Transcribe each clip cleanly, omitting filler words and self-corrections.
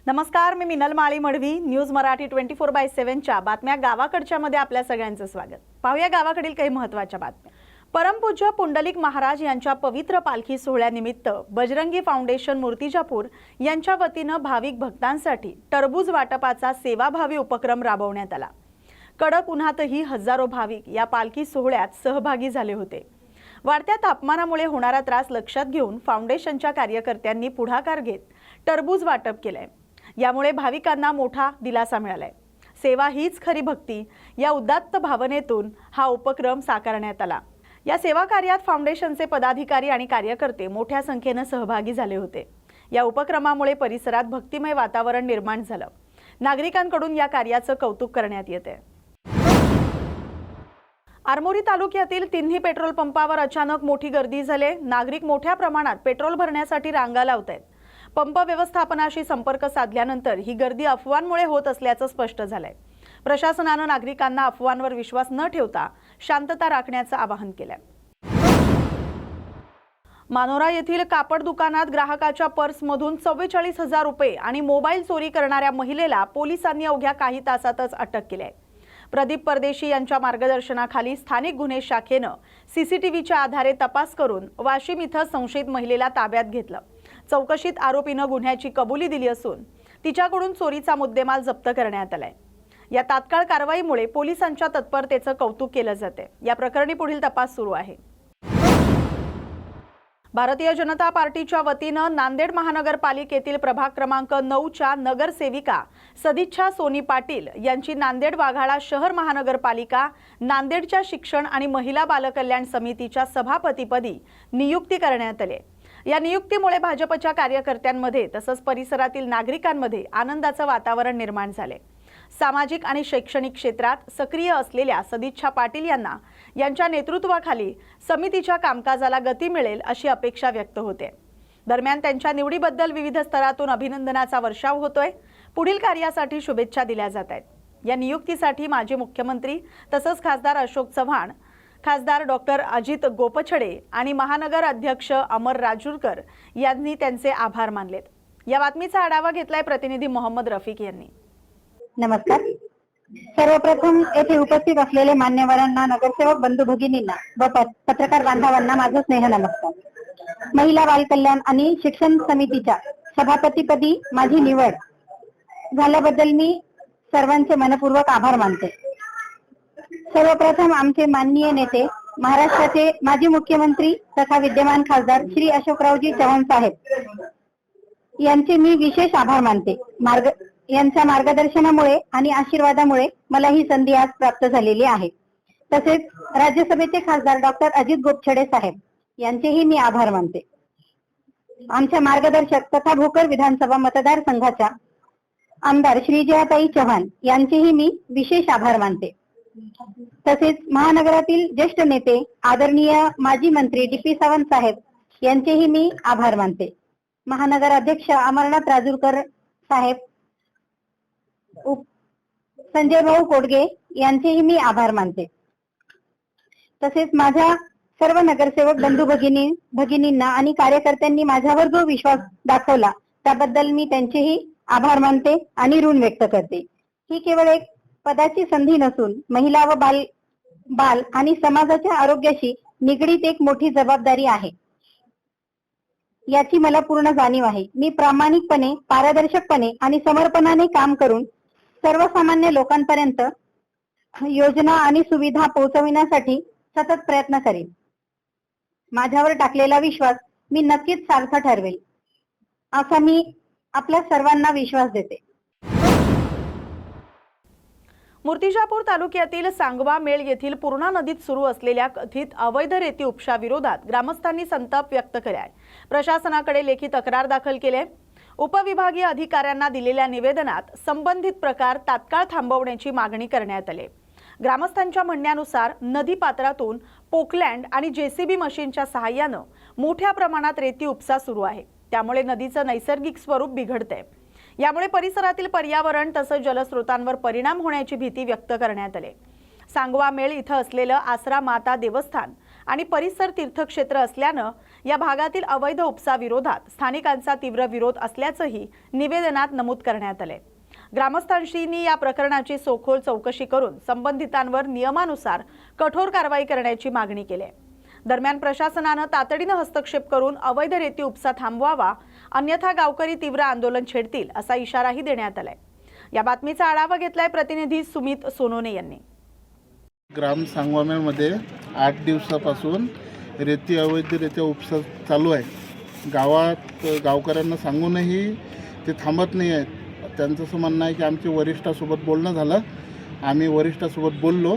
नमस्कार, मी मिनल माळी मडवी. न्यूज मराठी 24/7 च्या बातम्या गावाकडच्या मध्ये आपल्या सगळ्यांचं स्वागत. पाहूया गावाकडील काही महत्त्वाच्या बातम्या. परमपूज्य पुंडलिक महाराज यांच्या पवित्र पालखी सोहळ्यानिमित्त बजरंगी फाउंडेशन मूर्तिजापूर यांच्या वतीने भाविक भक्तांसाठी टरबूज वाटपाचा सेवाभावी उपक्रम राबवण्यात आला. कडक उन्हातही हजारो भाविक या पालखी सोहळ्यात सहभागी झाले होते. वाढत्या तापमानामुळे होणारा त्रास लक्षात घेऊन फाउंडेशनच्या कार्यकर्त्यांनी पुढाकार घेत टरबूज वाटप केले. यामुळे भाविकांना मोठा दिलासा मिळालाय. सेवा हीच खरी भक्ती या उदात्त भावनेतून हा उपक्रम साकारण्यात आला. या सेवा कार्यात फाउंडेशनचे पदाधिकारी आणि कार्यकर्ते मोठ्या संख्येने सहभागी झाले होते. या उपक्रमामुळे परिसरात भक्तिमय वातावरण निर्माण झालं. नागरिकांकडून या कार्याचं कौतुक करण्यात येते. आरमोरी तालुक्यातील तिन्ही पेट्रोल पंपावर अचानक मोठी गर्दी झाली. नागरिक मोठ्या प्रमाणात पेट्रोल भरण्यासाठी रांगा लावत आहेत. पंप व्यवस्थापनाशी संपर्क साधल्यानंतर ही गर्दी अफवांमुळे होत असल्याचं स्पष्ट झालंय. प्रशासनाने नागरिकांना अफवांवर विश्वास न ठेवता शांतता राखण्याचं आवाहन केलंय. मानोरा येथील कापड दुकानात ग्राहकाच्या पर्समधून 44,000 रुपये आणि मोबाईल चोरी करणाऱ्या महिलेला पोलिसांनी अवघ्या काही तासातच अटक केली आहे. प्रदीप परदेशी यांच्या मार्गदर्शनाखाली स्थानिक गुन्हे शाखेने सीसीटीव्हीच्या आधारे तपास करून वाशिम इथं संशयित महिलेला ताब्यात घेतलं. चौकशीत आरोपीने गुन्ह्याची कबुली दिली असून तिच्याकडून चोरीचा मुद्देमाल जप्त करण्यात आलाय. या तात्काळ कारवाईमुळे पोलिसांच्या तत्परतेचं कौतुक केलं जाते. या प्रकरणी पुढील तपास सुरू आहे. भारतीय जनता पार्टीच्या वतीने नांदेड महानगरपालिकेतील प्रभाग क्रमांक 9 च्या नगरसेविका सदिच्छा सोनी पाटील यांची नांदेड वाघाळा शहर महानगरपालिका नांदेडच्या शिक्षण आणि महिला बालकल्याण समितीच्या सभापतीपदी नियुक्ती करण्यात आली. या नियुक्तीमुळे भाजपच्या कार्यकर्त्यांमध्ये तसंच परिसरातील नागरिकांमध्ये आनंदाचं वातावरण निर्माण झाले. सामाजिक आणि शैक्षणिक क्षेत्रात सक्रिय असलेल्या सदिच्छा पाटील यांना यांच्या नेतृत्वाखाली समितीच्या कामकाजाला गती मिळेल अशी अपेक्षा व्यक्त होते. दरम्यान त्यांच्या निवडीबद्दल विविध स्तरातून अभिनंदनाचा वर्षाव होतोय. पुढील कार्यासाठी शुभेच्छा दिल्या जात आहेत. या नियुक्तीसाठी माजी मुख्यमंत्री तसंच खासदार अशोक चव्हाण, खासदार डॉक्टर अजित गोपछडे आणि महानगर अध्यक्ष अमर राजूरकर यांनी त्यांचे आभार मानलेत. या बातमीचा आढावा घेतलाय प्रतिनिधी मोहम्मद रफिक यांनी. नमस्कार. सर्वप्रथम येथे उपस्थित असलेले मान्यवरांना, नगरसेवक बंधू भगिनींना व पत्रकार बांधवांना माझा स्नेह नमस्कार. महिला बाल कल्याण आणि शिक्षण समितीच्या सभापतीपदी माझी निवड झाल्याबद्दल मी सर्वांचे मनपूर्वक आभार मानते. सर्वप्रथम आमचे माननीय नेते, महाराष्ट्राचे माजी मुख्यमंत्री तथा विद्यमान खासदार श्री अशोकरावजी चव्हाण साहेब यांचे मी विशेष आभार मानते. यांच्या मार्गदर्शनामुळे आणि आशीर्वादामुळे मला ही संधी आज प्राप्त झालेली आहे. तसेच राज्यसभेचे खासदार डॉक्टर अजित गोपछडे साहेब यांचेही मी आभार मानते. आमच्या मार्गदर्शक तथा भोकर विधानसभा मतदारसंघाच्या आमदार श्री जयाताई चव्हाण यांचेही मी विशेष आभार मानते. तसेच महानगरातील ज्येष्ठ नेते आदरणीय माजी मंत्री डी.पी. सावंत साहेब यांचेही मी आभार मानते. महानगर अध्यक्ष अमरनाथ राजूरकर साहेब, संजय भाऊ कोडगे यांचेही मी आभार मानते. तसेच माझ्या सर्व नगरसेवक बंधू भगिनींना आणि कार्यकर्त्यांनी माझ्यावर जो विश्वास दाखवला त्याबद्दल मी त्यांचेही आभार मानते आणि ऋण व्यक्त करते. ही केवळ एक पदाची संधी नसून महिला व बाल आणि समाजाच्या आरोग्याशी निगडीत एक मोठी जबाबदारी आहे. याची मला पूर्ण जाणीव आहे. मी प्रामाणिकपणे, पारदर्शकपणे आणि समर्पणाने काम करून सर्वसामान्य लोकांपर्यंत योजना आणि सुविधा पोहोचविण्यासाठी सतत प्रयत्न करेन. माझ्यावर टाकलेला विश्वास मी नक्कीच सार्थ ठरवेल असा मी आपल्या सर्वांना विश्वास देते. मूर्तिजापूर तालुक्यातील सांगवा मेळ येथील पूर्णा नदीत सुरू असलेल्या कथित अवैध रेती उपशाविरोधात ग्रामस्थांनी संताप व्यक्त केलाय. प्रशासनाकडे लेखी तक्रार दाखल केली आहे. उपविभागीय अधिकाऱ्यांना दिलेल्या निवेदनात संबंधित प्रकार तात्काळ थांबवण्याची मागणी करण्यात आली. ग्रामस्थांच्या म्हणण्यानुसार नदी पात्रातून पोकलँड आणि जेसीबी मशीनच्या सहाय्याने मोठ्या प्रमाणात रेती उपसा सुरू आहे. त्यामुळे नदीचं नैसर्गिक स्वरूप बिघडते. यामुळे परिसरातील पर्यावरण तसंच जलस्रोतांवर परिणाम होण्याची भीती व्यक्त करण्यात आली. सांगवा मेळ इथं असलेलं आसरा माता देवस्थान आणि परिसर तीर्थक्षेत्र असल्याने या भागातील अवैध उपसा विरोधात स्थानिकांचा तीव्र विरोध असल्याचंही निवेदनात नमूद करण्यात आले। ग्रामस्थांनी या प्रकरणाची सखोल चौकशी करून संबंधितांवर नियमानुसार कठोर कारवाई करण्याची मागणी केली आहे। दरम्यान प्रशासनानं तातडीनं हस्तक्षेप करून अवैध रेती उपसा थांबवावा, अन्यथा गावकरी तीव्र आंदोलन छेडतील असा इशाराही देण्यात आलाय। या बातमीचा आढावा घेतलाय प्रतिनिधी सुमित सोनोने यांनी। ग्राम सांगवामेमध्ये 8 दिवसापासून रेती अवैधरित्या उपसा चालू आहे। गावात गावकऱ्यांना सांगूनही ते थांबत नाही आहेत। त्यांचं असं म्हणणं आहे की आमच्या वरिष्ठासोबत बोलणं झालं, आम्ही वरिष्ठासोबत बोललो,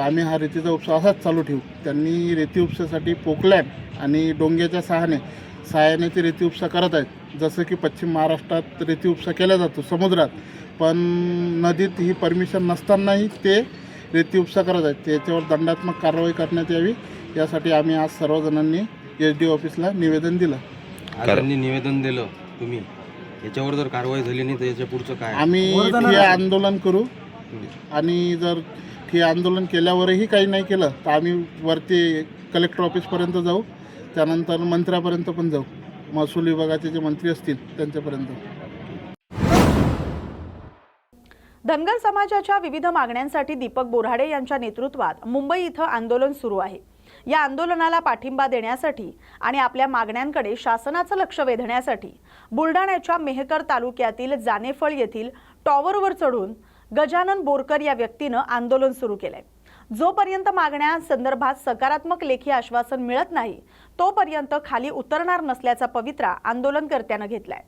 आम्ही हा रेतीचा उपसा असाच चालू ठेवू। त्यांनी रेती उपसासाठी पोकलॅन आणि डोंग्याच्या सहाय्याने ते रेती उपसा करत आहेत। जसं की पश्चिम महाराष्ट्रात रेती उपसा केला जातो समुद्रात, पण नदीत ही परमिशन नसतानाही ते रेती उपसा करत आहेत। त्याच्यावर दंडात्मक कारवाई करण्यात यावी यासाठी आम्ही आज सर्वजणांनी SD ऑफिसला निवेदन दिलं। कारण निवेदन दिलं तुम्ही, याच्यावर जर कारवाई झाली नाही तर याच्या पुढचं काय? आम्ही ठिय्या आंदोलन करू आणि जर ठिय्या आंदोलन केल्यावरही काही नाही केलं तर आम्ही वरती कलेक्टर ऑफिसपर्यंत जाऊ, त्यानंतर मंत्र्यापर्यंत पण जाऊ, महसूल विभागाचे जे मंत्री असतील त्यांच्यापर्यंत। धनगर समाजाच्या विविध मागण्यांसाठी दीपक बोराडे यांच्या नेतृत्वात मुंबई इथं आंदोलन सुरू आहे। या आंदोलनाला पाठिंबा देण्यासाठी आणि आपल्या मागण्यांकडे शासनाचं लक्ष वेधण्यासाठी बुलढाण्याच्या मेहकर तालुक्यातील जानेफळ येथील टॉवरवर चढून गजानन बोरकर या व्यक्तीनं आंदोलन सुरू केलंय। जोपर्यंत मागण्या संदर्भात सकारात्मक लेखी आश्वासन मिळत नाही तोपर्यंत खाली उतरणार नसल्याचा पवित्रा आंदोलनकर्त्यानं घेतलाय।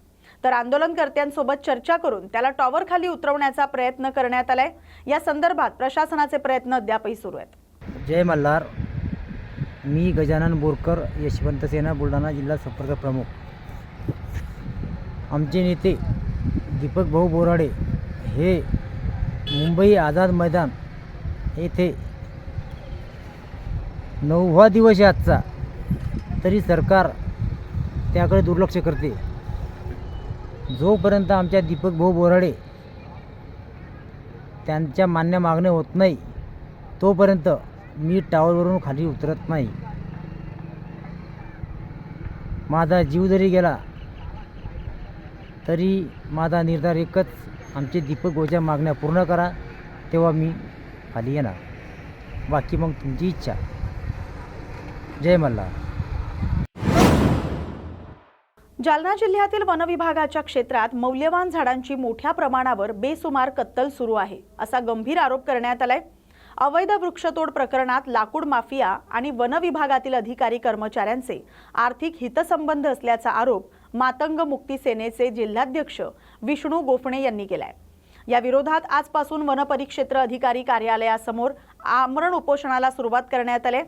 तर आंदोलनकर्त्यांसोबत चर्चा करून त्याला टॉवर खाली उतरवण्याचा प्रयत्न करण्यात आलाय। या संदर्भात प्रशासनाचे प्रयत्न अद्यापही सुरू आहेत। जय मल्हार, मी गजानन बोरकर, यशवंत सेना, बुलढाणा जिल्हा संपर्क प्रमुख। आमचे नेते दीपक भाऊ बोराडे हे मुंबई आझाद मैदान येथे 9वा दिवस आहे आजचा, तरी सरकार त्याकडे दुर्लक्ष करते। जोपर्यंत आमच्या दीपक भाऊ बोराडे त्यांच्या मान्य मागण्या होत नाही तोपर्यंत मी टावरवरून खाली उतरत नाही। माझा जीव जरी गेला तरी माझा निर्धार एकच, आमचे दीपक भाऊच्या मागण्या पूर्ण करा, तेव्हा मी खाली येणार, बाकी मग तुमची इच्छा। जय मल्हार। जालना जिल्ह्यातील वन विभागाच्या क्षेत्रात मौल्यवान झाडांची मोठ्या प्रमाणावर बेसुमार कत्तल सुरू आहे असा गंभीर आरोप करण्यात आलाय। अवैध वृक्षतोड प्रकरणात लाकूड माफिया आणि वन विभागातील अधिकारी कर्मचाऱ्यांचे आर्थिक हितसंबंध असल्याचा आरोप मातंग मुक्ती सेनेचे जिल्हाध्यक्ष विष्णू गोफणे यांनी केलाय। या विरोधात आजपासून वन परिक्षेत्र अधिकारी कार्यालयासमोर आमरण उपोषणाला सुरुवात करण्यात आली।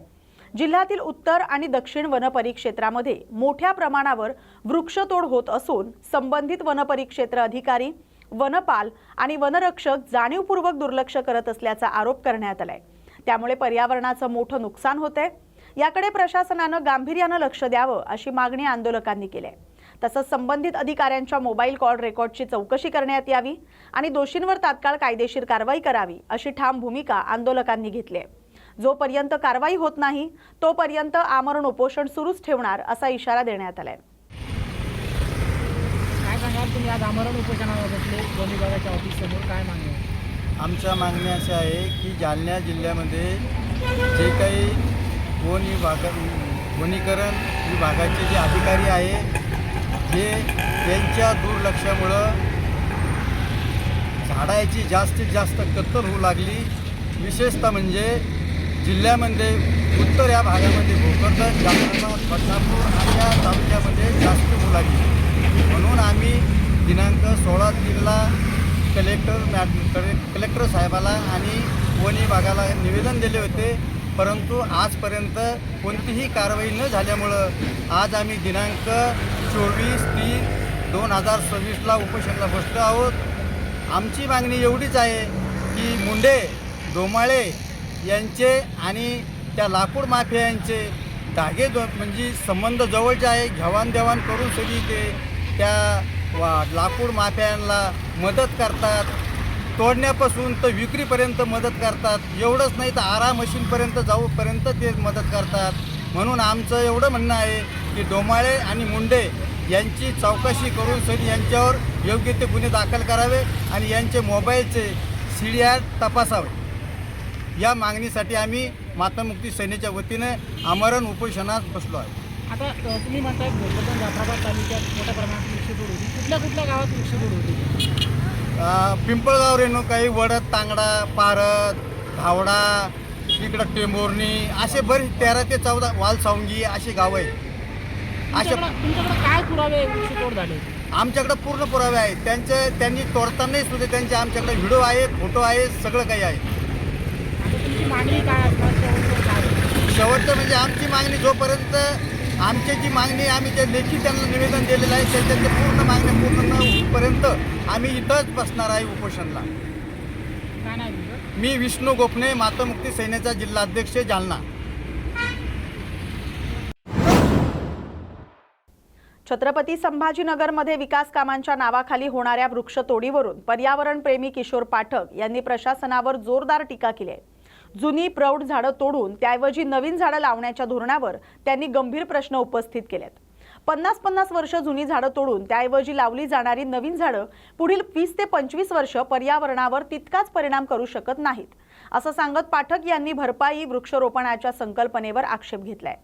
जिल्ह्यातील उत्तर आणि दक्षिण वन परिक्षेत्रामध्ये मोठ्या प्रमाणावर वृक्षतोड होत असून संबंधित वन परिक्षेत्र अधिकारी, वनपाल आणि वनरक्षक जाणीवपूर्वक दुर्लक्ष करत असल्याचा आरोप करण्यात आलाय। त्यामुळे पर्यावरणाचं मोठं नुकसान होतंय। याकडे प्रशासनानं गांभीर्यानं लक्ष द्यावं अशी मागणी आंदोलकांनी केली आहे। तसंच संबंधित अधिकाऱ्यांच्या मोबाईल कॉल रेकॉर्डची चौकशी करण्यात यावी आणि दोषींवर तात्काळ कायदेशीर कारवाई करावी अशी ठाम भूमिका आंदोलकांनी घेतली आहे। जोपर्यंत कारवाई होत नाही तोपर्यंत आमरण उपोषण सुरूच ठेवणार असा इशारा देण्यात आलाय। काय सांगाल तुम्ही आज आमरण उपोषणावर बसले वन विभागाच्या ऑफिस समोर, काय मागण्या? आमच्या मागण्या अशा आहे की जालना जिल्ह्यामध्ये जे काही वनीकरण विभागाचे जे अधिकारी आहे जे त्यांच्या दुर्लक्षामुळं झाडाची जास्तीत जास्त कत्तल होऊ लागली। विशेषतः म्हणजे जिल्ह्यामध्ये उत्तर या भागामध्ये भोकरदन, जालना, बदनापूर अशा तालुक्यामध्ये जास्त होऊ लागली। म्हणून आम्ही दिनांक 16/3ला कलेक्टर साहेबाला आणि वन विभागाला निवेदन दिले होते, परंतु आजपर्यंत कोणतीही कारवाई न झाल्यामुळं आज आम्ही दिनांक 24/3/2026ला उपोषणाला बसलो आहोत। आमची मागणी एवढीच आहे की मुंडे, डोमाळे यांचे आणि त्या लाकूड माफियांचे धागे म्हणजे संबंध जवळचे आहे, घेवाणदेवाण करून सगळी ते त्या लाकूड माफियांना मदत करतात, तोडण्यापासून तर विक्रीपर्यंत मदत करतात। एवढंच नाही तर आरा मशीनपर्यंत जाऊपर्यंत ते मदत करतात। म्हणून आमचं एवढं म्हणणं आहे की डोमाळे आणि मुंडे यांची चौकशी करून सनी यांच्यावर योग्य ते गुन्हे दाखल करावे आणि यांचे मोबाईलचे CDR तपासावे. या मागणीसाठी आम्ही मातामुक्ती सेनेच्या वतीनं आमरण उपोषणास बसलो आहे. आता तुम्ही म्हणताय भोकरदन जाफराबाद तालुक्यात मोठ्या प्रमाणात वृक्षतोड होती. कुठल्या गावात वृक्षतोड होती? पिंपळगाव रेणुकाई, वडद, तांगडा, पारद, धावडा, इकडं टेंभोर्णी असे बरेच 13 ते 14 वालसावंगी अशी गावं आहेत. तुमच्याकडे काय पुरावे वृक्षतोड झाले? आमच्याकडे पूर्ण पुरावे आहेत. त्यांनी तोडतानाही सुद्धा त्यांचे आमच्याकडे व्हिडिओ आहेत, फोटो आहेत, सगळं काही आहे. आता तुमची मागणी काय असणार शेवटचं काय? शेवटचं म्हणजे आमची मागणी जोपर्यंत आमची जी मागणी आम्ही जे लेखी त्यांना निवेदन दिलेलं आहे त्याच्यातले पूर्ण मागण्या पूर्ण न होईपर्यंत आम्ही इथंच बसणार आहे उपोषणला. काय नाही तुमचं? मी विष्णू गोपने, मातामुक्ती सेनेचा जिल्हाध्यक्ष, जालना. छत्रपती संभाजीनगरमध्ये विकास कामांच्या नावाखाली होणाऱ्या वृक्षतोडीवरून पर्यावरणप्रेमी किशोर पाठक यांनी प्रशासनावर जोरदार टीका केली आहे. जुनी प्रौढ झाडं तोडून त्याऐवजी नवीन झाडं लावण्याच्या धोरणावर त्यांनी गंभीर प्रश्न उपस्थित केलेत. 50-50 वर्ष जुनी झाडं तोडून त्याऐवजी लावली जाणारी नवीन झाडं पुढील 20 ते 25 वर्ष पर्यावरणावर तितकाच परिणाम करू शकत नाहीत, असं सांगत पाठक यांनी भरपाई वृक्षरोपणाच्या संकल्पनेवर आक्षेप घेतलाय.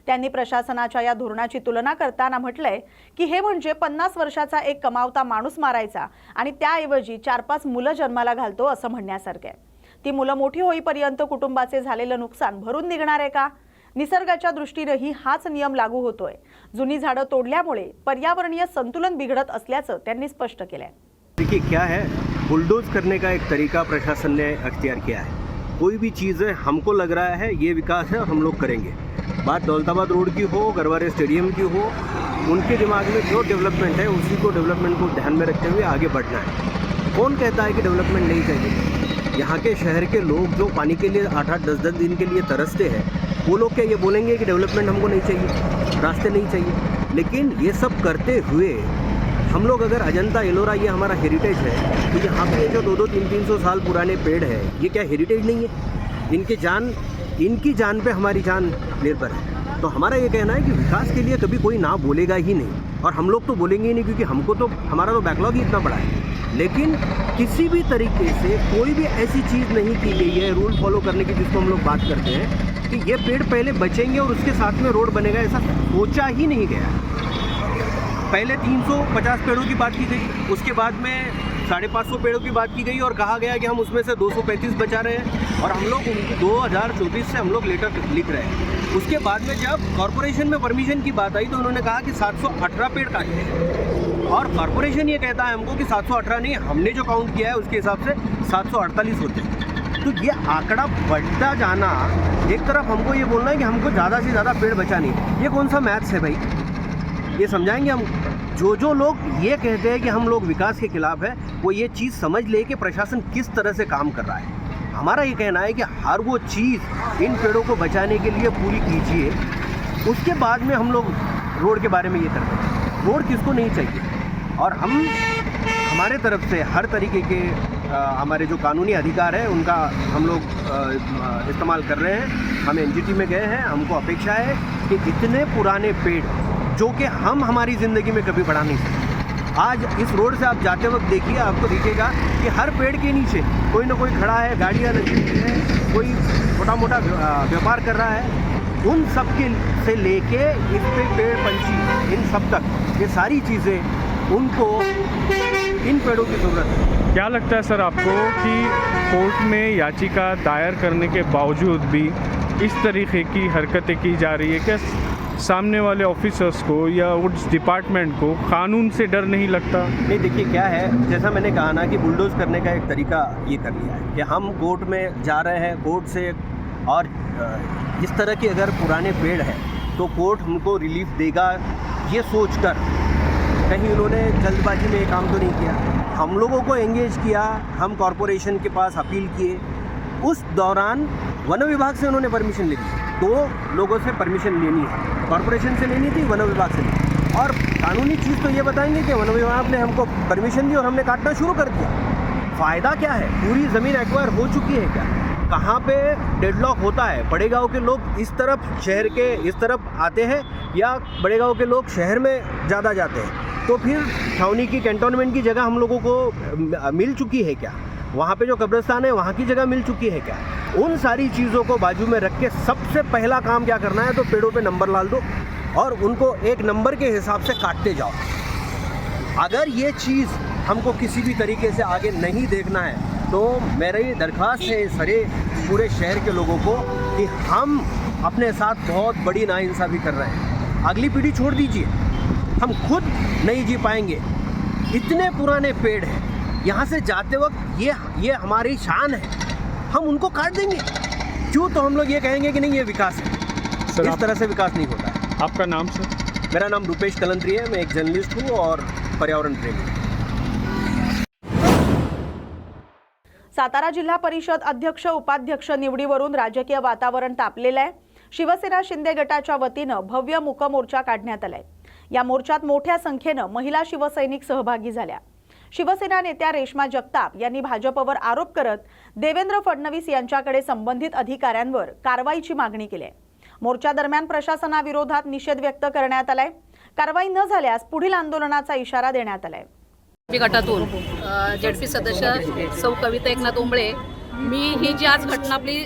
त्यांनी प्रशासनाच्या या धोरणाची तुलना करताना म्हटलंय की हे म्हणजे 50 वर्षाचा एक कमावता माणूस मारायचा आणि त्याऐवजी 4-5 मुलं जन्माला घालतो असं म्हणण्यासारखं आहे. ती मुलं मोठी होईपर्यंत कुटुंबाचे झालेलं नुकसान भरून निघणार आहे का? निसर्गाच्या दृष्टीनेही हाच नियम लागू होतोय. जुनी झाडं तोडल्यामुळे पर्यावरणीय संतुलन बिघडत असल्याचं त्यांनी स्पष्ट केलंय. देखिए क्या है, बुलडोज करने का एक तरीका प्रशासन ने अख्तियार किया है. कोई भी चीज़ है हमको लग रहा है ये विकास है हम लोग करेंगे. बात दौलताबाद रोड की हो, गरवारे स्टेडियम की हो, उनके दिमाग में जो डेवलपमेंट है उसी को डेवलपमेंट को ध्यान में रखते हुए आगे बढ़ना है. कौन कहता है कि डेवलपमेंट नहीं चाहिए? यहाँ के शहर के लोग जो पानी के लिए 8-8, 10-10 दिन के लिए तरसते हैं, वो लोग क्या ये बोलेंगे कि डेवलपमेंट हमको नहीं चाहिए, रास्ते नहीं चाहिए? लेकिन ये सब करते हुए हम लोग अगर अजंता एलोरा, ये हमारा हेरिटेज है, तो यहाँ पे जो 200, 300 साल पुराने पेड़ है, ये क्या हेरिटेज नहीं है? इनकी जान पे हमारी जान निर्भर है. तो हमारा ये कहना है कि विकास के लिए कभी कोई ना बोलेगा ही नहीं, और हम लोग तो बोलेंगे ही नहीं, क्योंकि हमको तो हमारा तो बैकलॉग ही इतना बड़ा है. लेकिन किसी भी तरीके से कोई भी ऐसी चीज़ नहीं की गई है रूल फॉलो करने की जिसको हम लोग बात करते हैं कि ये पेड़ पहले बचेंगे और उसके साथ में रोड बनेगा, ऐसा सोचा ही नहीं गया. पहले 350 पेड़ों की बात की गई, उसके बाद में 550 पेड़ों की बात की गई और कहा गया कि हम उसमें से 235 बचा रहे हैं, और हम लोग 2024 से हम लोग लेटर लिख रहे हैं. उसके बाद में जब कॉरपोरेशन में परमिशन की बात आई तो उन्होंने कहा कि 718 पेड़ काटे हैं, और कॉरपोरेशन ये कहता है हमको कि 718 नहीं, हमने जो काउंट किया है उसके हिसाब से 748 होते हैं. तो ये आंकड़ा बढ़ता जाना, एक तरफ हमको ये बोलना है कि हमको ज़्यादा से ज़्यादा पेड़ बचाने, ये कौन सा मैथ्स है भाई? ये समझाएंगे हम? जो लोग ये कहते हैं कि हम लोग विकास के खिलाफ है, वो ये चीज़ समझ ले कि प्रशासन किस तरह से काम कर रहा है. हमारा ये कहना है कि हर वो चीज़ इन पेड़ों को बचाने के लिए पूरी कीजिए, उसके बाद में हम लोग रोड के बारे में ये करते हैं. रोड किसको नहीं चाहिए? और हम हमारे तरफ से हर तरीके के हमारे जो कानूनी अधिकार है उनका हम लोग इस्तेमाल कर रहे हैं. हम NGT में गए हैं, हमको अपेक्षा है कि इतने पुराने पेड़ जो कि हम हमारी ज़िंदगी में कभी बढ़ा नहीं सकते, आज इस रोड से आप जाते वक्त देखिए, आपको दिखेगा कि हर पेड़ के नीचे कोई ना कोई खड़ा है, गाड़ियाँ लगी हुई है, कोई छोटा मोटा व्यापार कर रहा है. उन सब के से लेके इस पे पेड़ पंछी, इन सब तक ये सारी चीज़ें उनको इन पेड़ों की ज़रूरत है. क्या लगता है सर आपको कि कोर्ट में याचिका दायर करने के बावजूद भी इस तरीके की हरकतें की जा रही है? क्या सामने वाले ऑफिसर्स को या उस डिपार्टमेंट को कानून से डर नहीं लगता? नहीं, देखिए क्या है, जैसा मैंने कहा ना कि बुलडोज करने का एक तरीका ये कर लिया है कि हम कोर्ट में जा रहे हैं, कोर्ट से, और इस तरह के अगर पुराने पेड़ हैं तो कोर्ट हमको रिलीफ देगा, ये सोचकर कहीं उन्होंने जल्दबाजी में ये काम तो नहीं किया. हम लोगों को एंगेज किया, हम कॉरपोरेशन के पास अपील किए, उस दौरान वन विभाग से उन्होंने परमिशन ले ली. 2 लोगों से परमिशन लेनी है, कॉरपोरेशन से लेनी थी, वन विभाग से लेनी. और कानूनी चीज़ तो ये बताएंगे कि वन विभाग ने हमको परमिशन दी और हमने काटना शुरू कर दिया. फ़ायदा क्या है? पूरी ज़मीन एक्वायर हो चुकी है क्या? कहाँ पे डेडलॉक होता है, बड़े गांव के लोग इस तरफ शहर के इस तरफ आते हैं या बड़े गांव के लोग शहर में ज़्यादा जाते हैं, तो फिर छावनी की कैंटोनमेंट की जगह हम लोगों को मिल चुकी है क्या, वहाँ पे जो कब्रिस्तान है वहाँ की जगह मिल चुकी है क्या। उन सारी चीज़ों को बाजू में रख के सबसे पहला काम क्या करना है, तो पेड़ों पे नंबर डाल दो और उनको एक नंबर के हिसाब से काटते जाओ। अगर ये चीज़ हमको किसी भी तरीके से आगे नहीं देखना है तो मेरी दरख्वास्त है सारे पूरे शहर के लोगों को कि हम अपने साथ बहुत बड़ी नाइंसाफ़ी कर रहे हैं। अगली पीढ़ी छोड़ दीजिए, हम खुद नहीं जी पाएंगे। इतने पुराने पेड़ हैं, यहाँ से जाते वक्त ये हमारी शान है, हम उनको काट देंगे क्यों? तो हम लोग ये कहेंगे कि नहीं ये विकास है। सर, इस तरह से विकास नहीं होता है। आपका नाम सर? मेरा नाम रूपेश कलंत्री है, मैं एक जर्नलिस्ट हूँ और पर्यावरण प्रेमी। सातारा जिल्हा परिषद अध्यक्ष उपाध्यक्ष निवडीवरून राजकीय वातावरण तापलेलं आहे। शिवसेना शिंदे गटाच्या वतीनं भव्य मूक मोर्चा काढण्यात आलाय। या मोर्चात मोठ्या संख्येनं महिला शिवसैनिक सहभागी झाल्या। शिवसेना नेत्या रेश्मा जगताप यांनी भाजपवर आरोप करत देवेंद्र फडणवीस यांच्याकडे संबंधित अधिकाऱ्यांवर कारवाईची मागणी केली आहे। मोर्चा दरम्यान प्रशासनाविरोधात निषेध व्यक्त करण्यात आलाय। कारवाई न झाल्यास पुढील आंदोलनाचा इशारा देण्यात आलाय। गटातून जेडपी सदस्य सौ कविता एकनाथ उंबळे मी ही जी आज घटना आपली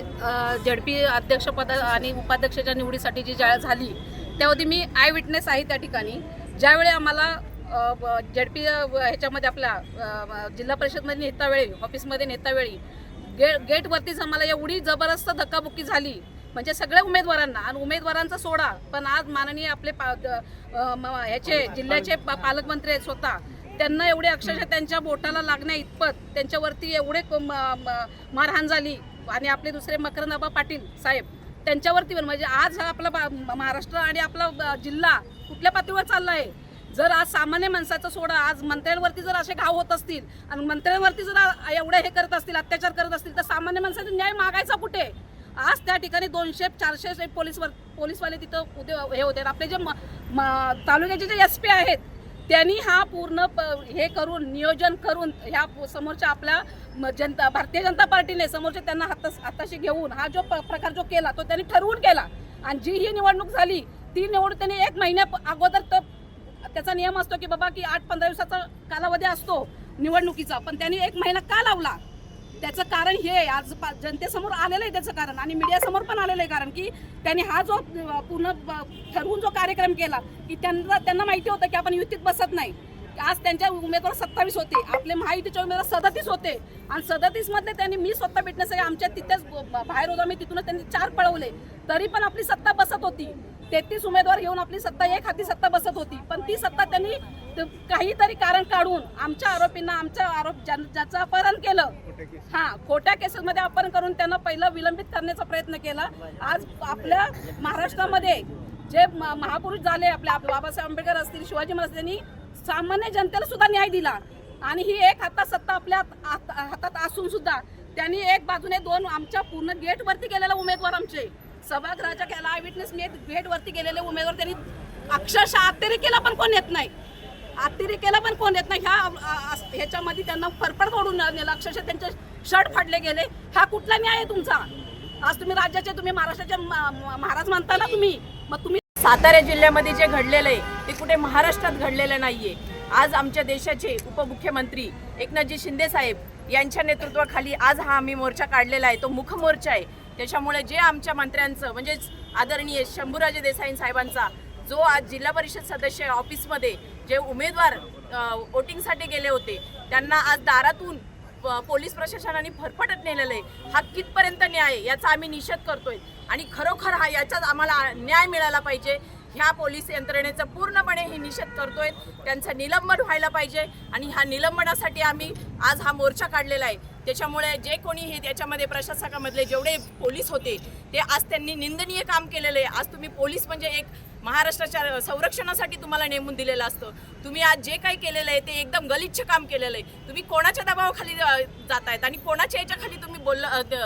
जेडपी अध्यक्षपद आणि उपाध्यक्षाच्या निवडीसाठी जी झाली त्यामध्ये मी आय विटनेस आहे त्या ठिकाणी। ज्यावेळी आम्हाला जेडपी ह्याच्यामध्ये आपल्या जिल्हा परिषदमध्ये नेतावेळी ऑफिसमध्ये नेतावेळी गेटवरतीच आम्हाला एवढी जबरदस्त धक्काबुक्की झाली, म्हणजे सगळ्या उमेदवारांना आणि उमेदवारांचा सोडा, पण आज माननीय आपले ह्याचे जिल्ह्याचे पालकमंत्री आहेत स्वतः, त्यांना एवढे अक्षरशः त्यांच्या बोटाला लागण्या इतपत त्यांच्यावरती एवढे मारहाण झाली। आणि आपले दुसरे मकरंद पाटील साहेब त्यांच्यावरती पण, म्हणजे आज हा आपला महाराष्ट्र आणि आपला जिल्हा कुठल्या पातळीवर चालला आहे। जर आज सामान्य माणसाचा सोडा, आज मंत्र्यांवरती जर असे घाव होत असतील आणि मंत्र्यांवरती जर एवढे हे करत असतील, अत्याचार करत असतील, तर सामान्य माणसाचा न्याय मागायचा कुठे? आज त्या ठिकाणी 200-400 पोलीसवाले तिथं हे होते। आपले जे तालुक्याचे जे SP आहेत त्यांनी हा पूर्ण हे करून नियोजन करून ह्या समोरच्या आपल्या भारतीय जनता पार्टीने समोरच्या त्यांना हाताशी घेऊन हा जो प्रकार जो केला तो त्यांनी ठरवून केला। आणि जी ही निवडणूक झाली ती निवडणूक त्यांनी 1 महिन्या अगोदर त्याचा नियम असतो की बाबा की 8-15 दिवसाचा कालावधी असतो निवडणुकीचा, पण त्यांनी 1 महिना का लावला? त्याचं कारण हे आज जनतेसमोर आलेलं आहे त्याचं कारण, आणि मीडियासमोर पण आलेलं आहे कारण की त्यांनी हा जो पूर्ण ठरवून जो कार्यक्रम केला की त्यांना माहिती होतं की आपण युतीत बसत नाही। आज त्यांच्या उमेदवार 27 होते, आपले महायुतीचे उमेदवार 37 होते आणि 37 मधले त्यांनी मी स्वतः भेटण्यासाठी आमच्या तिथेच बाहेर होतो मी, तिथूनच त्यांनी 4 पळवले, तरी पण आपली सत्ता बसत होती। 33 उमेदवार घेऊन आपली सत्ता एक हाती सत्ता बसत होती, पण ती सत्ता त्यांनी काहीतरी कारण काढून आमच्या आरोपींना आमच्या ज्याचं अपहरण केलं, खोट्या केसेसमध्ये अपहरण करून त्यांना पहिलं विलंबित करण्याचा प्रयत्न केला। आज आपल्या महाराष्ट्रामध्ये जे महापुरुष झाले, आपले बाबासाहेब आंबेडकर असतील, शिवाजी महाराज, त्यांनी सामान्य जनतेला सुद्धा न्याय दिला आणि ही एक हातात सत्ता आपल्या हातात असून सुद्धा त्यांनी एक बाजूने 2 आमच्या पूर्ण गेटवरती गेलेले उमेदवार, आमचे सभागृहाच्या केला आय विटनेस गेटवरती गेलेले उमेदवार त्यांनी अक्षरशः अतिरेकेला पण कोण येत नाही, अतिरेकेला पण कोण येत नाही, ह्याच्यामध्ये त्यांना फरफड तोडून नेलं, अक्षरशः त्यांचे शर्ट फाडले गेले। हा कुठला न्याय आहे तुमचा? आज तुम्ही राज्याचे, तुम्ही महाराष्ट्राचे महाराज म्हणता ना तुम्ही, मग तुम्ही सातारा जिल्ह्यामध्ये जे घडलेलं आहे ते कुठे महाराष्ट्रात घडलेलं नाहीये। आज आमच्या देशाचे उपमुख्यमंत्री एकनाथजी शिंदे साहेब यांच्या नेतृत्वाखाली आज हा आम्ही मोर्चा काढलेला आहे, तो मुख मोर्चा आहे। त्याच्यामुळे जे आमच्या मंत्र्यांचं म्हणजेच आदरणीय शंभूराजे देसाई साहेबांचा जो आज जिल्हा परिषद सदस्य ऑफिसमध्ये जे उमेदवार वोटिंगसाठी गेले होते त्यांना आज दारातून पोलीस प्रशासनाने फरफटत नेलेलं आहे, हा कितपर्यंत न्याय याचा आम्ही निषेध करतोय आणि खरोखर हा याचाच आम्हाला न्याय मिळाला पाहिजे। ह्या पोलीस यंत्रणेचा पूर्णपणे हे निषेध करतोय, त्यांचं निलंबन व्हायला पाहिजे आणि ह्या निलंबनासाठी आम्ही आज हा मोर्चा काढलेला आहे। त्याच्यामुळे जे कोणी हे त्याच्यामध्ये प्रशासकामधले जेवढे पोलीस होते ते आज त्यांनी निंदनीय काम केलेलं आहे। आज तुम्ही पोलीस म्हणजे एक महाराष्ट्राच्या संरक्षणासाठी तुम्हाला नेमून दिलेलं असतं, तुम्ही आज जे काही केलेलं आहे ते एकदम गलिच्छ काम केलेलं आहे। तुम्ही कोणाच्या दबावाखाली जातायत आणि कोणाच्या याच्याखाली तुम्ही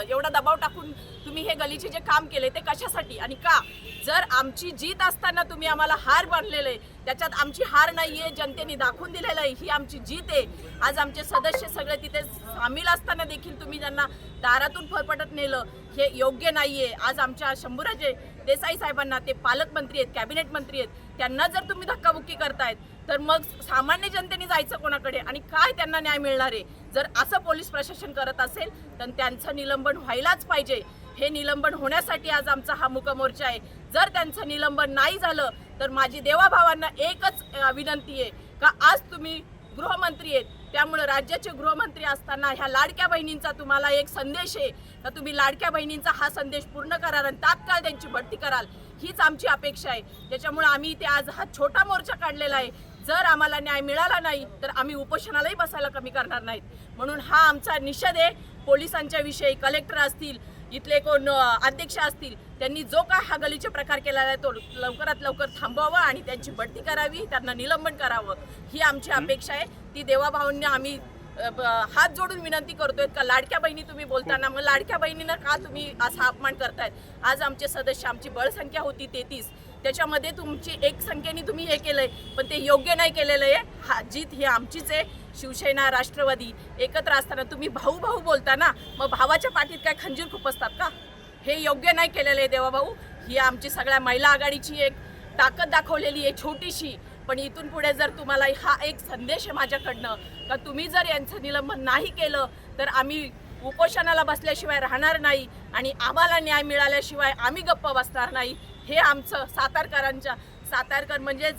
एवढा दबाव टाकून तुम्ही हे गलिच्छ जे काम केले ते कशासाठी आणि का? जर आमची जीत असताना तुम्ही आम्हाला हार बांधलेलं आहे त्याच्यात आमची हार नाहीये, जनतेने दाखवून दिलेलं आहे ही आमची जीत आहे. आज आमचे सदस्य सगळे तिथे सामील असताना देखील तुम्ही त्यांना दारातून फरफटत नेलं, हे योग्य नाहीये. आज आमच्या शंभूराजे देसाई साहेबांना, ते पालकमंत्री आहेत, कॅबिनेट मंत्री आहेत, त्यांना जर तुम्ही धक्काबुक्की करतायत तर मग सामान्य जनतेने जायचं कोणाकडे आणि काय त्यांना न्याय मिळणार आहे? जर असं पोलीस प्रशासन करत असेल तर त्यांचं निलंबन व्हायलाच पाहिजे. हे निलंबन होण्यासाठी आज आमचा हा मूक मोर्चा आहे. जर त्यांचं निलंबन नाही झालं तर माझी देवाभावांना एकच विनंती आहे का आज तुम्ही गृहमंत्री आहेत, त्यामुळे राज्याचे गृहमंत्री असताना ह्या लाडक्या बहिणींचा तुम्हाला एक संदेश आहे का तुम्ही लाडक्या बहिणींचा हा संदेश पूर्ण कराल आणि तात्काळ त्यांची बढती कराल, हीच आमची अपेक्षा आहे. त्याच्यामुळे आम्ही इथे आज हा छोटा मोर्चा काढलेला आहे. जर आम्हाला न्याय मिळाला नाही तर आम्ही उपोषणालाही बसायला कमी करणार नाहीत. म्हणून हा आमचा निषेध आहे पोलिसांच्या विषयी. कलेक्टर असतील, इथले कोण अध्यक्ष असतील, त्यांनी जो काय हा गलीचे प्रकार केलेला आहे तो लवकरात लवकर थांबवावा आणि त्यांची बढती करावी, त्यांना निलंबन करावं, ही आमची अपेक्षा आहे. ती देवाभावांना आम्ही हात जोडून विनंती करतोय का लाडक्या बहिणी तुम्ही बोलताना मग लाडक्या बहिणींना का तुम्ही असा अपमान करतायत? आज आमचे सदस्य, आमची बळसंख्या होती 33, त्याच्यामध्ये तुमची एक संख्येने तुम्ही हे केलंय, पण ते योग्य नाही केलेलं आहे. हा जीत ही आमचीच आहे. शिवसेना, राष्ट्रवादी एकत्र असताना तुम्ही भाऊ भाऊ बोलता ना, मग भावाच्या पाठीत काय खंजीर खुपसतात का? हे योग्य नाही केलेलं आहे देवाभाऊ. ही आमची सगळ्या महिला आघाडीची एक ताकद दाखवलेली आहे छोटीशी, पण इथून पुढे जर तुम्हाला हा एक संदेश आहे माझ्याकडनं का तुम्ही जर यांचं निलंबन नाही केलं तर आम्ही उपोषणाला बसल्याशिवाय राहणार नाही आणि आम्हाला न्याय मिळाल्याशिवाय आम्ही गप्प बसणार नाही. हे आमचं सातारकर म्हणजे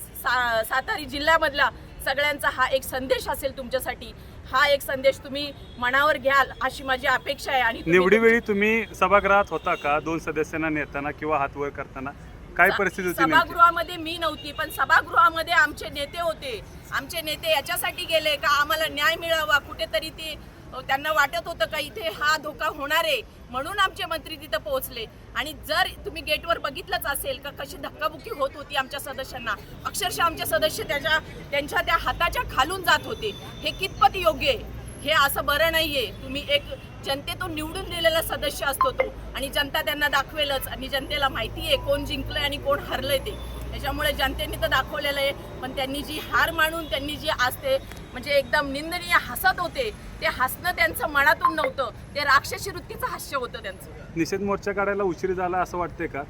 सातारी जिल्ह्यामधला सगळ्यांचा हा एक संदेश असेल तुमच्यासाठी. हा एक संदेश तुम्ही मनावर घ्याल अशी माझी अपेक्षा आहे. आणि निवडीवेळी तुम्ही सभागृहात होता का? 2 सदस्यांना नेताना किंवा हात वर करताना काय परिस्थिती होती? सभागृहामध्ये मी नव्हती, पण सभागृहामध्ये आमचे नेते होते. आमचे नेते याच्यासाठी गेले का आम्हाला न्याय मिळावा. कुठेतरी ते त्यांना वाटत होतं का इथे हा धोका होणार आहे, म्हणून आमचे मंत्री तिथं पोहोचले. आणि जर तुम्ही गेटवर बघितलंच असेल का कशी धक्काबुक्की होत होती आमच्या सदस्यांना, अक्षरशः आमचे सदस्य त्यांच्या त्या हाताच्या खालून जात होते. हे कितपत योग्य आहे? हे असं बरं नाहीये. तुम्ही एक जनतेतून निवडून दिलेला सदस्य असतो तो, आणि जनता त्यांना दाखवेलच, आणि जनतेला माहिती आहे कोण जिंकलंय आणि कोण हरलंय ते. त्याच्यामुळे जनतेने तर दाखवलेलं आहे, पण त्यांनी जी हार मानून त्यांनी जी आज ते म्हणजे एकदम निंदनीय हसत होते, ते हसणं त्यांचं मनातून नव्हतं, ते राक्षसी वृत्तीचं हास्य होतं त्यांचं. निषेध मोर्चा काढायला उशीर झाला असं वाटतंय का?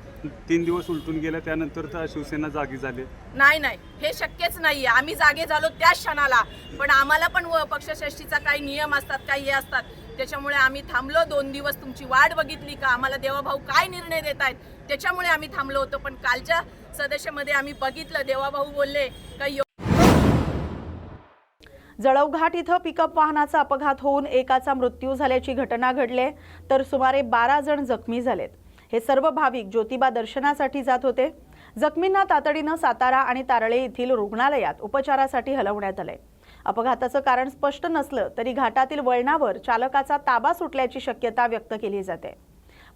3 दिवस उलटून गेले, त्यानंतर तर शिवसेना जागी झाली. नाही, हे शक्यच नाहीये. आम्ही जागे झालो त्याच क्षणाला, पण आम्हाला पण पक्षश्रेष्ठीचा काही नियम असतात, काही हे असतात, त्याच्यामुळे आम्ही थांबलो. 2 दिवस तुमची वाट बघितली का आम्हाला देवाभाऊ काय निर्णय देत आहेत, त्याच्यामुळे आम्ही थांबलो होतो. पण कालच्या सदस्यामध्ये आम्ही बघितलं, देवाभाऊ बोलले का जळवघाट इथं पिकअप वाहनाचा अपघात होऊन एकाचा मृत्यू झाल्याची घटना घडली, तर सुमारे 12 जण जखमी झालेत. हे सर्व भाविक ज्योतिबा दर्शनासाठी जात होते. जखमींना तातडीनं सातारा आणि तारळे येथील रुग्णालयात उपचारासाठी हलवण्यात आले. अपघाताचं कारण स्पष्ट नसलं तरी घाटातील वळणावर चालकाचा ताबा सुटल्याची शक्यता व्यक्त केली जाते.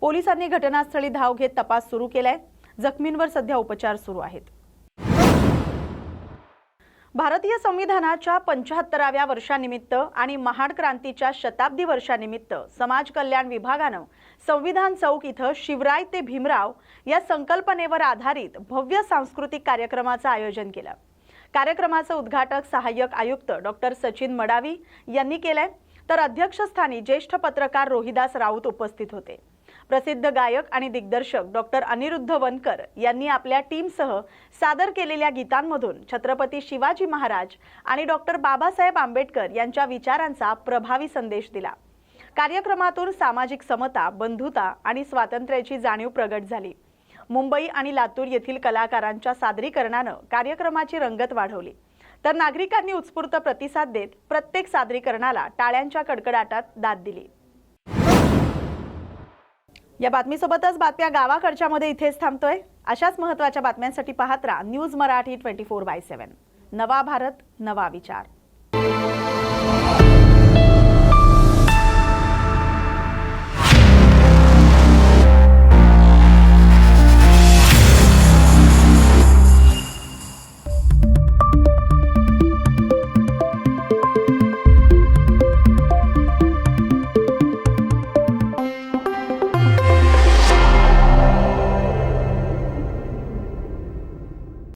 पोलिसांनी घटनास्थळी धाव घेत तपास सुरू केलाय. जखमींवर सध्या उपचार सुरू आहेत. भारतीय संविधानाच्या 75व्या वर्षानिमित्त आणि महान क्रांतीच्या शताब्दी वर्षानिमित्त समाज कल्याण विभागानं संविधान चौक इथं शिवराय ते भीमराव या संकल्पनेवर आधारित भव्य सांस्कृतिक कार्यक्रमाचं आयोजन केलं. कार्यक्रमाचं उद्घाटक सहाय्यक आयुक्त डॉक्टर सचिन मडावी यांनी केलंय, तर अध्यक्षस्थानी ज्येष्ठ पत्रकार रोहिदास राऊत उपस्थित होते. प्रसिद्ध गायक आणि दिग्दर्शक डॉक्टर अनिरुद्ध वनकर यांनी आपल्या टीमसह सादर केलेल्या गीतांमधून छत्रपती शिवाजी महाराज आणि डॉक्टर बाबासाहेब आंबेडकर यांच्या विचारांचा प्रभावी संदेश दिला. कार्यक्रमातून सामाजिक समता, बंधुता आणि स्वातंत्र्याची जाणीव प्रगट झाली. मुंबई आणि लातूर येथील कलाकारांच्या सादरीकरणानं कार्यक्रमाची रंगत वाढवली, तर नागरिकांनी उत्स्फूर्त प्रतिसाद देत प्रत्येक सादरीकरणाला टाळ्यांच्या कडकडाटात दाद दिली. या बातमीसोबतच बातम्या गावाकडच्या मध्ये इथेच थांबतोय. अशाच महत्त्वाच्या बातम्यांसाठी पाहत राहा न्यूज मराठी 24/7. नवा भारत, नवा विचार.